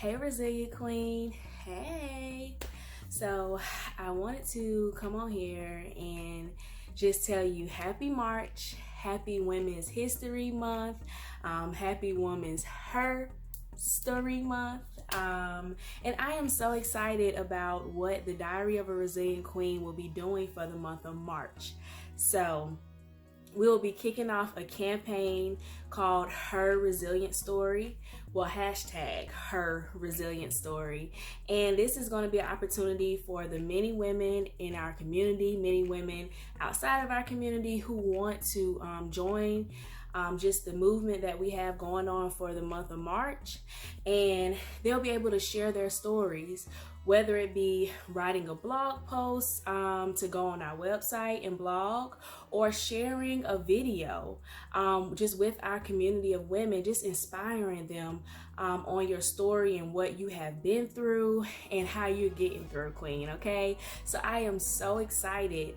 Hey, Resilient Queen. Hey. So, I wanted to come on here and just tell you happy March, happy Women's History Month, happy Women's Her Story Month. And I am so excited about what the Diary of a Resilient Queen will be doing for the month of March. So, we'll be kicking off a campaign called Her Resilient Story. Well, hashtag Her Resilient Story. And this is going to be an opportunity for the many women in our community, many women outside of our community who want to join just the movement that we have going on for the month of March. And they'll be able to share their stories, whether it be writing a blog post to go on our website and blog, or sharing a video just with our community of women, just inspiring them on your story and what you have been through and how you're getting through, Queen, okay? So I am so excited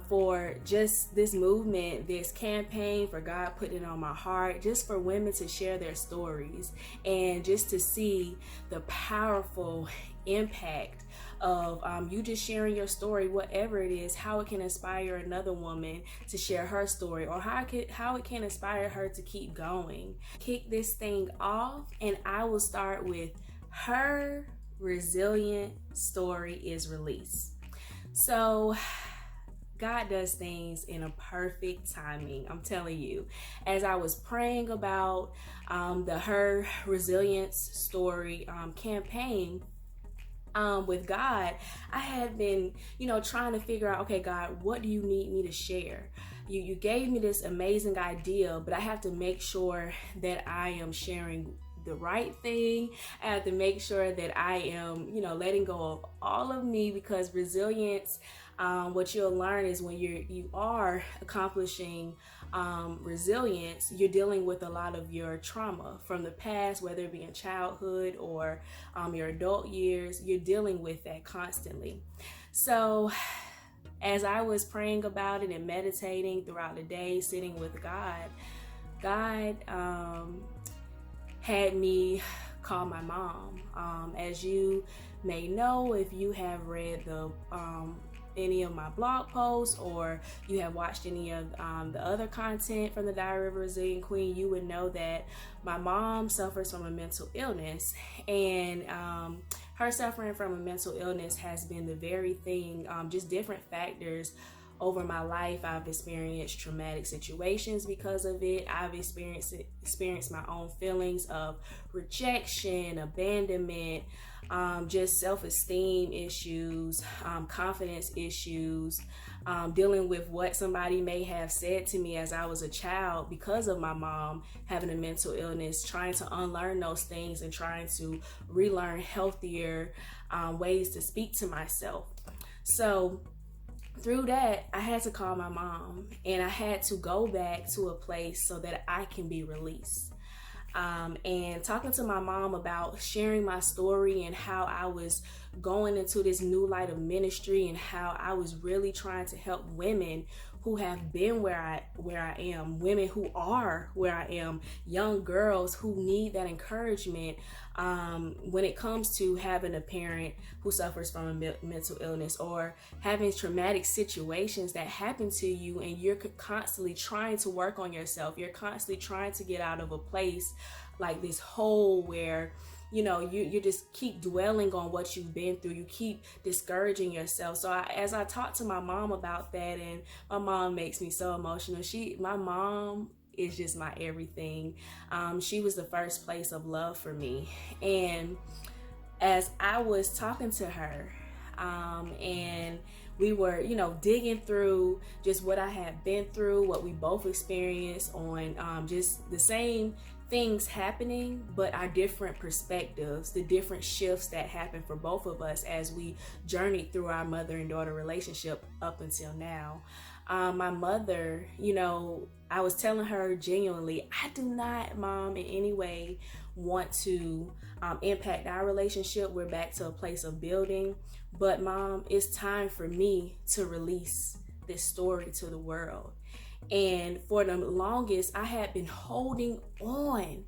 for just this movement, this campaign, for God putting it on my heart, just for women to share their stories and just to see the powerful impact of you just sharing your story, whatever it is, how it can inspire another woman to share her story, or how it can inspire her to keep going. Kick this thing off, and I will start with Her Resilient Story is released. So God does things in a perfect timing. I'm telling you, as I was praying about the Her Resilience Story campaign, with God, I had been, trying to figure out, okay, God, what do you need me to share? You gave me this amazing idea, but I have to make sure that I am sharing the right thing. I have to make sure that I am, letting go of all of me, because resilience, what you'll learn is when you are accomplishing resilience, you're dealing with a lot of your trauma from the past, whether it be in childhood or your adult years. You're dealing with that constantly. So as I was praying about it and meditating throughout the day, sitting with God had me call my mom. As you may know, if you have read any of my blog posts, or you have watched any of the other content from the Diary of a Resilient Queen, you would know that my mom suffers from a mental illness, and her suffering from a mental illness has been the very thing, just different factors over my life. I've experienced traumatic situations because of it. I've experienced my own feelings of rejection, abandonment, just self-esteem issues, confidence issues, dealing with what somebody may have said to me as I was a child because of my mom having a mental illness, trying to unlearn those things and trying to relearn healthier ways to speak to myself. So through that, I had to call my mom, and I had to go back to a place so that I can be released. And talking to my mom about sharing my story and how I was going into this new light of ministry, and how I was really trying to help women who have been where I am, women who are where I am, young girls who need that encouragement when it comes to having a parent who suffers from a mental illness, or having traumatic situations that happen to you, and you're constantly trying to work on yourself. You're constantly trying to get out of a place like this hole where you just keep dwelling on what you've been through. You keep discouraging yourself. So as I talked to my mom about that, and my mom makes me so emotional. My mom is just my everything. She was the first place of love for me. And as I was talking to her, and we were, digging through just what I had been through, what we both experienced on just the same things happening, but our different perspectives, the different shifts that happened for both of us as we journeyed through our mother and daughter relationship up until now. My mother, I was telling her genuinely, I do not, Mom, in any way want to impact our relationship. We're back to a place of building, but Mom, it's time for me to release this story to the world. And for the longest, I had been holding on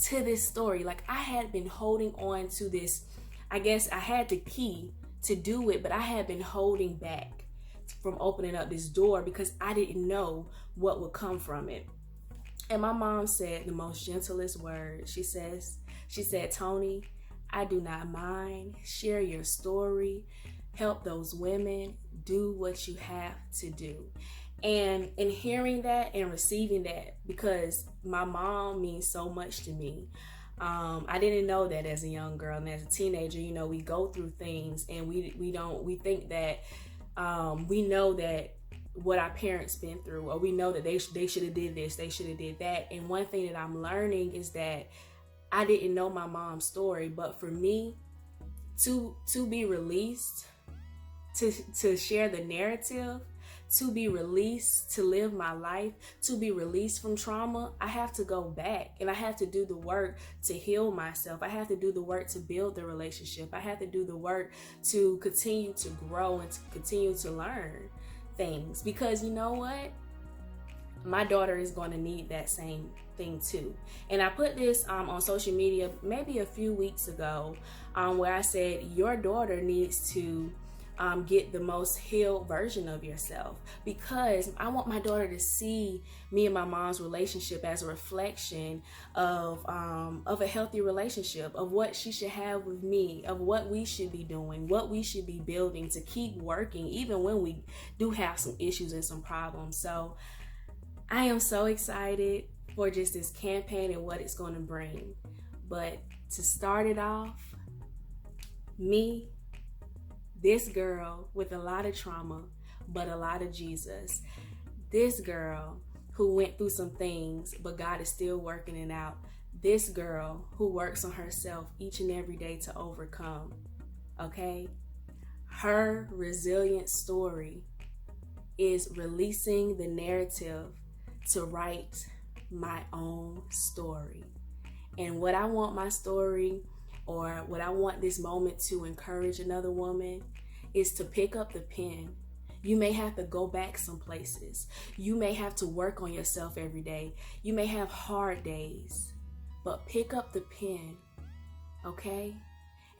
to this story. Like, I had been holding on to this. I guess I had the key to do it, but I had been holding back from opening up this door because I didn't know what would come from it. And my mom said the most gentlest words. She said, Toni, I do not mind. Share your story. Help those women. Do what you have to do. And in hearing that and receiving that, because my mom means so much to me. I didn't know that as a young girl, and as a teenager, you know, we go through things and we think that we know that what our parents been through, or we know that they should have did this, they should have did that. And one thing that I'm learning is that I didn't know my mom's story, but for me to be released, to share the narrative, to be released, to live my life, to be released from trauma, I have to go back and I have to do the work to heal myself. I have to do the work to build the relationship. I have to do the work to continue to grow and to continue to learn things, because you know what? My daughter is going to need that same thing too. And I put this on social media maybe a few weeks ago, where I said your daughter needs to get the most healed version of yourself, because I want my daughter to see me and my mom's relationship as a reflection of a healthy relationship, of what she should have with me, of what we should be doing, what we should be building to keep working even when we do have some issues and some problems. So I am so excited for just this campaign and what it's going to bring. But to start it off, me, this girl with a lot of trauma, but a lot of Jesus. This girl who went through some things, but God is still working it out. This girl who works on herself each and every day to overcome. Okay? Her resilient story is releasing the narrative to write my own story. And what I want my story, or what I want this moment to encourage another woman, is to pick up the pen. You may have to go back some places. You may have to work on yourself every day. You may have hard days, but pick up the pen, okay?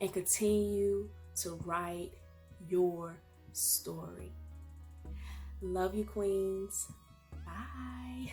And continue to write your story. Love you, queens. Bye.